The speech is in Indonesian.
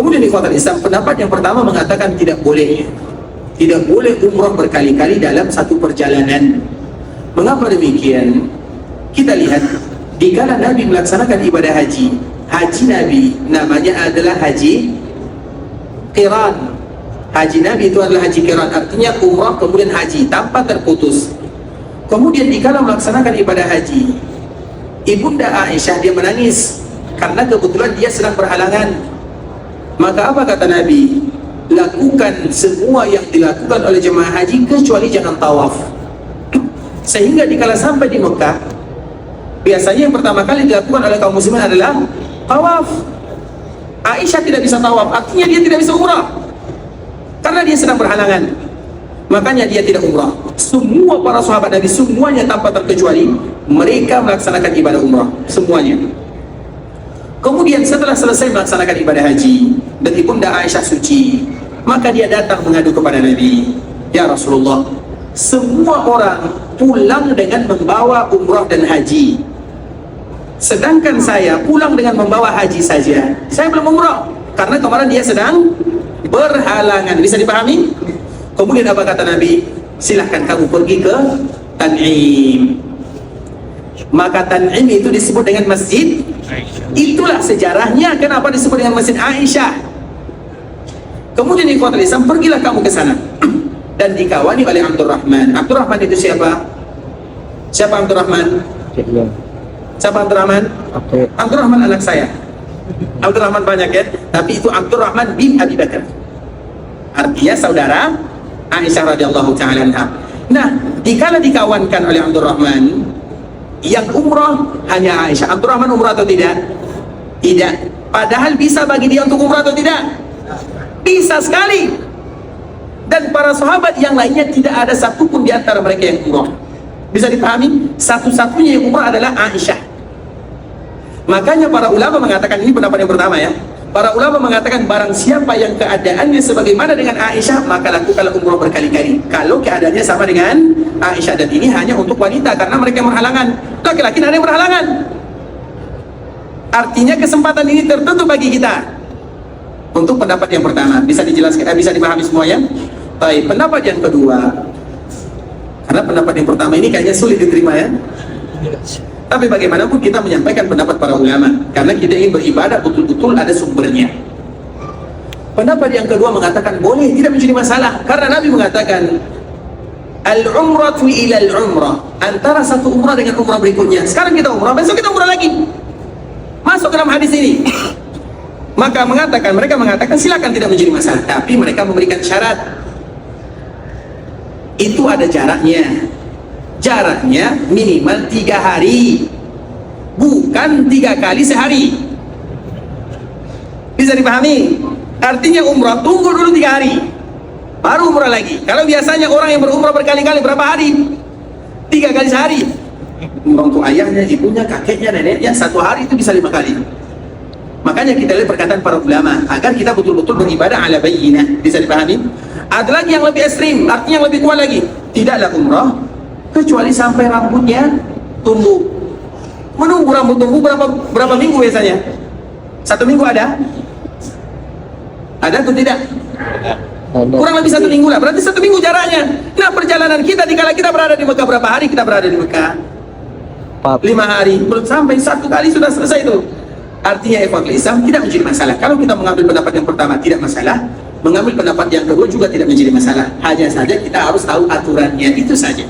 Kemudian ikhwatal Islam, pendapat yang pertama mengatakan tidak boleh umrah berkali-kali dalam satu perjalanan. Mengapa demikian? Kita lihat dikala Nabi melaksanakan ibadah haji Nabi namanya adalah haji qiran. Haji Nabi itu adalah haji qiran, artinya umrah kemudian haji tanpa terputus. Kemudian dikala melaksanakan ibadah haji, Ibunda Aisyah dia menangis karena kebetulan dia sedang berhalangan. Maka apa kata Nabi? Lakukan semua yang dilakukan oleh jemaah haji kecuali jangan tawaf. Sehingga dikala sampai di Mekah, biasanya yang pertama kali dilakukan oleh kaum muslimin adalah tawaf. Aisyah tidak bisa tawaf, artinya dia tidak bisa umrah karena dia sedang berhalangan. Makanya dia tidak umrah. Semua para sahabat Nabi, semuanya tanpa terkecuali, mereka melaksanakan ibadah umrah, semuanya. Kemudian setelah selesai melaksanakan ibadah haji dan Ibunda Aisyah suci, maka dia datang mengadu kepada Nabi, ya Rasulullah, semua orang pulang dengan membawa umrah dan haji, sedangkan saya pulang dengan membawa haji saja. Saya belum umrah karena kemarin dia sedang berhalangan. Bisa dipahami? Kemudian apa kata Nabi? Silahkan kamu pergi ke Tan'im. Maka Tan'im itu disebut dengan Masjid. Itulah sejarahnya kenapa disebut dengan Masjid Aisyah. Kemudian ikhwatul Islam, pergilah kamu ke sana dan dikawani oleh Abdurrahman. Abdurrahman itu siapa? Siapa Abdurrahman? Siapa Abdurrahman? Abdurrahman anak saya. Abdurrahman banyak ya, tapi itu Abdurrahman bin Abi Bakar. Artinya saudara Aisyah radhiyallahu ta'ala anha. Nah, dikala dikawankan oleh Abdurrahman, yang umrah hanya Aisyah. Abdurrahman umrah atau tidak? Tidak. Padahal bisa bagi dia untuk umrah atau tidak? Bisa sekali. Dan para sahabat yang lainnya tidak ada satupun di antara mereka yang umrah. Bisa dipahami? Satu-satunya yang umrah adalah Aisyah. Makanya para ulama mengatakan, ini pendapat yang pertama ya, para ulama mengatakan barang siapa yang keadaannya sebagaimana dengan Aisyah, maka lakukanlah umrah berkali-kali kalau keadaannya sama dengan Aisyah. Dan ini hanya untuk wanita karena mereka berhalangan. Laki-laki tidak ada yang berhalangan. Artinya kesempatan ini tertentu bagi kita. Untuk pendapat yang pertama, bisa dijelaskan, bisa dipahami semuanya? Baik, pendapat yang kedua, karena pendapat yang pertama ini kayaknya sulit diterima ya. Tapi bagaimanapun kita menyampaikan pendapat para ulama, karena kita ingin beribadah betul-betul ada sumbernya. Pendapat yang kedua mengatakan boleh, tidak menjadi masalah, karena Nabi mengatakan al-umratu ila al-umrah, antara satu umrah dengan umrah berikutnya. Sekarang kita umrah, besok kita umrah lagi. Masuk dalam hadis ini. Maka mereka mengatakan silakan, tidak menjadi masalah, tapi mereka memberikan syarat. Itu ada jaraknya. Jaraknya minimal 3 hari, bukan 3 kali sehari. Bisa dipahami? Artinya umrah tunggu dulu 3 hari, baru umrah lagi. Kalau biasanya orang yang berumrah berkali-kali, berapa hari? 3 kali sehari. Umrah untuk ayahnya, ibunya, kakeknya, neneknya, 1 hari itu bisa 5 kali. Makanya kita lihat perkataan para ulama agar kita betul-betul beribadah ala bayyinah. Bisa dipahami? Ada lagi yang lebih ekstrim, artinya yang lebih kuat lagi. Tidaklah umrah kecuali sampai rambutnya tumbuh. Menunggu rambut tumbuh berapa minggu biasanya? 1 minggu ada? Ada atau tidak? Kurang lebih 1 minggu lah. Berarti 1 minggu jaraknya. Nah, perjalanan kita dikala kita berada di Mekah, berapa hari kita berada di Mekah? 5 hari. Belum sampai 1 kali sudah selesai itu. Artinya ikhwatul Islam tidak menjadi masalah. Kalau kita mengambil pendapat yang pertama tidak masalah, mengambil pendapat yang kedua juga tidak menjadi masalah. Hanya saja kita harus tahu aturannya, itu saja.